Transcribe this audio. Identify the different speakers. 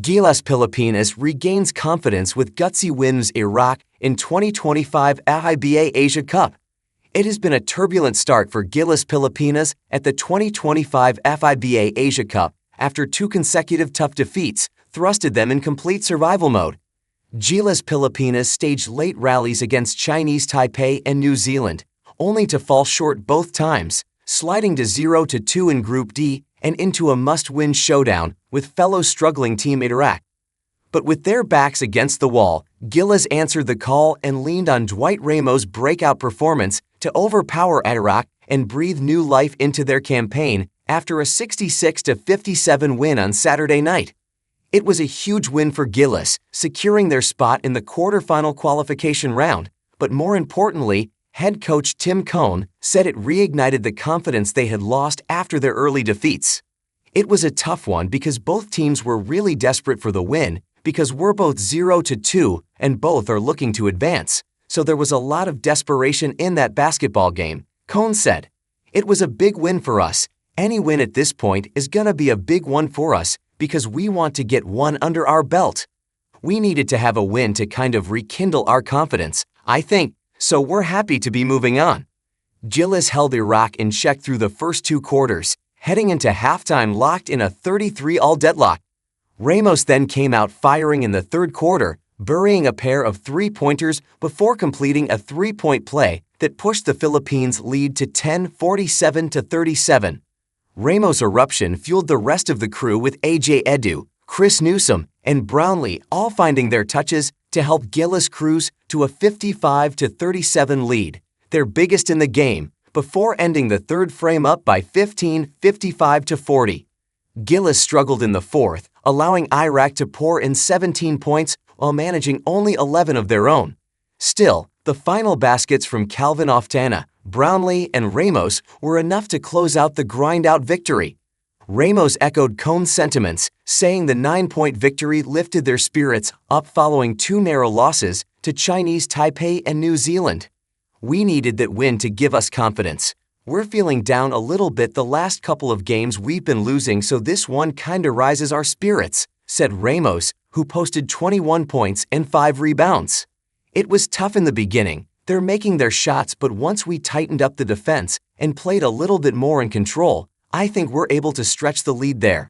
Speaker 1: Gilas Pilipinas regains confidence with gutsy wins Iraq in 2025 FIBA Asia Cup. It has been a turbulent start for Gilas Pilipinas at the 2025 FIBA Asia Cup after two consecutive tough defeats thrusted them in complete survival mode. Gilas Pilipinas staged late rallies against Chinese Taipei and New Zealand, only to fall short both times, sliding to 0-2 in Group D and into a must-win showdown with fellow struggling team Iraq. But with their backs against the wall, Gilas answered the call and leaned on Dwight Ramos' breakout performance to overpower Iraq and breathe new life into their campaign after a 66-57 win on Saturday night. It was a huge win for Gilas, securing their spot in the quarterfinal qualification round, but more importantly, head coach Tim Cohn said it reignited the confidence they had lost after their early defeats. It was a tough one because both teams were really desperate for the win because we're both 0-2 and both are looking to advance, so there was a lot of desperation in that basketball game, Cohn said. It was a big win for us. Any win at this point is gonna be a big one for us because we want to get one under our belt. We needed to have a win to kind of rekindle our confidence, I think, so we're happy to be moving on. Gilas held Iraq in check through the first two quarters, heading into halftime locked in a 33-all deadlock. Ramos then came out firing in the third quarter, burying a pair of three-pointers before completing a three-point play that pushed the Philippines' lead to 10, 47-37. Ramos' eruption fueled the rest of the crew with AJ Edu, Chris Newsom, and Brownlee all finding their touches to help Gilas cruise to a 55-37 lead, their biggest in the game, before ending the third frame up by 15, 55-40. Gilas struggled in the fourth, allowing Iraq to pour in 17 points while managing only 11 of their own. Still, the final baskets from Calvin Oftana, Brownlee, and Ramos were enough to close out the grind-out victory. Ramos echoed Cohn's sentiments, saying the 9-point victory lifted their spirits up following two narrow losses to Chinese Taipei and New Zealand. We needed that win to give us confidence. We're feeling down a little bit the last couple of games we've been losing, so this one kinda rises our spirits, said Ramos, who posted 21 points and 5 rebounds. It was tough in the beginning. They're making their shots, but once we tightened up the defense and played a little bit more in control, I think we're able to stretch the lead there.